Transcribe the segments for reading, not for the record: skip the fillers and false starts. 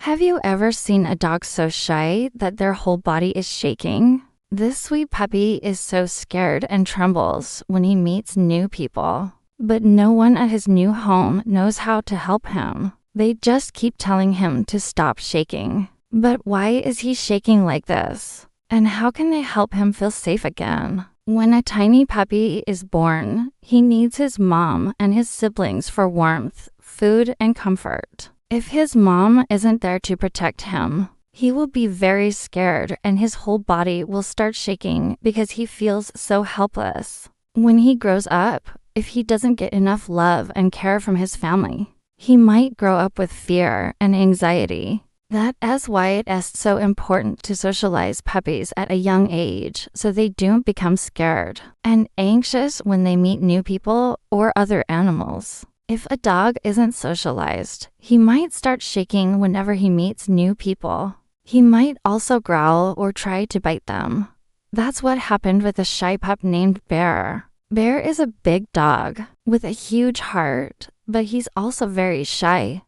Have you ever seen a dog so shy that their whole body is shaking? This sweet puppy is so scared and trembles when he meets new people. But no one at his new home knows how to help him. They just keep telling him to stop shaking. But why is he shaking like this? And how can they help him feel safe again? When a tiny puppy is born, he needs his mom and his siblings for warmth, food, and comfort. If his mom isn't there to protect him, he will be very scared and his whole body will start shaking because he feels so helpless. When he grows up, if he doesn't get enough love and care from his family, he might grow up with fear and anxiety. That is why it is so important to socialize puppies at a young age so they don't become scared and anxious when they meet new people or other animals. If a dog isn't socialized, he might start shaking whenever he meets new people. He might also growl or try to bite them. That's what happened with a shy pup named Bear. Bear is a big dog with a huge heart, but he's also very shy.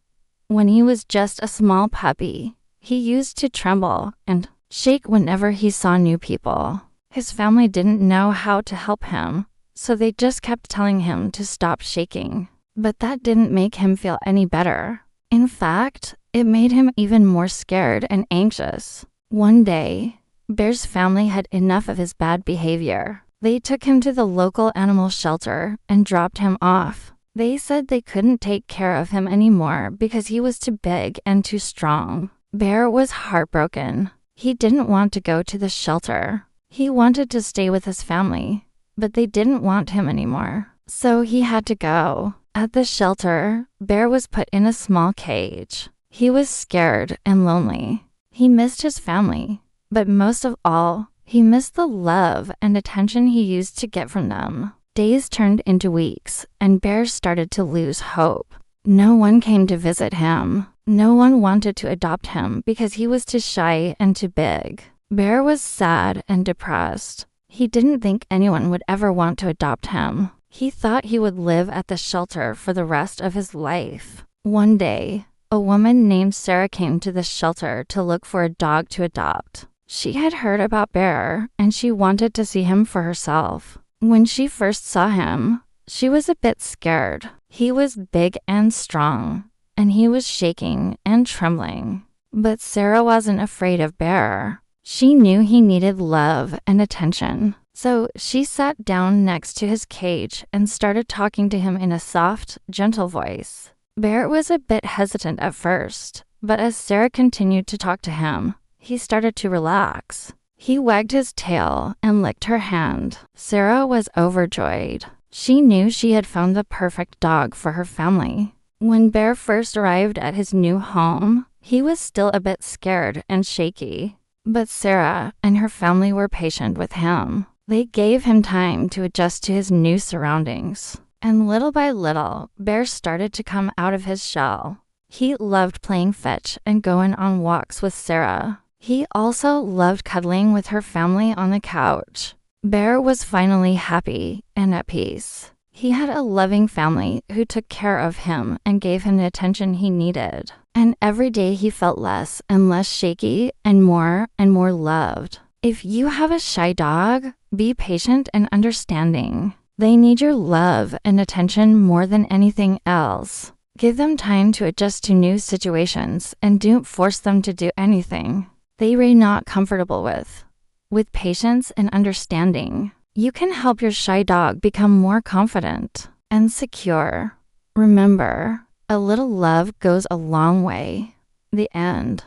When he was just a small puppy, he used to tremble and shake whenever he saw new people. His family didn't know how to help him, so they just kept telling him to stop shaking. But that didn't make him feel any better. In fact, it made him even more scared and anxious. One day, Bear's family had enough of his bad behavior. They took him to the local animal shelter and dropped him off. They said they couldn't take care of him anymore because he was too big and too strong. Bear was heartbroken. He didn't want to go to the shelter. He wanted to stay with his family, but they didn't want him anymore. So he had to go. At the shelter, Bear was put in a small cage. He was scared and lonely. He missed his family, but most of all, he missed the love and attention he used to get from them. Days turned into weeks, and Bear started to lose hope. No one came to visit him. No one wanted to adopt him because he was too shy and too big. Bear was sad and depressed. He didn't think anyone would ever want to adopt him. He thought he would live at the shelter for the rest of his life. One day, a woman named Sarah came to the shelter to look for a dog to adopt. She had heard about Bear, and she wanted to see him for herself. When she first saw him, she was a bit scared. He was big and strong, and he was shaking and trembling. But Sarah wasn't afraid of Bear. She knew he needed love and attention. So she sat down next to his cage and started talking to him in a soft, gentle voice. Bear was a bit hesitant at first, but as Sarah continued to talk to him, he started to relax. He wagged his tail and licked her hand. Sarah was overjoyed. She knew she had found the perfect dog for her family. When Bear first arrived at his new home, he was still a bit scared and shaky. But Sarah and her family were patient with him. They gave him time to adjust to his new surroundings. And little by little, Bear started to come out of his shell. He loved playing fetch and going on walks with Sarah. He also loved cuddling with her family on the couch. Bear was finally happy and at peace. He had a loving family who took care of him and gave him the attention he needed. And every day he felt less and less shaky and more loved. If you have a shy dog, be patient and understanding. They need your love and attention more than anything else. Give them time to adjust to new situations and don't force them to do anything they are not comfortable with. With patience and understanding, you can help your shy dog become more confident and secure. Remember, a little love goes a long way. The end.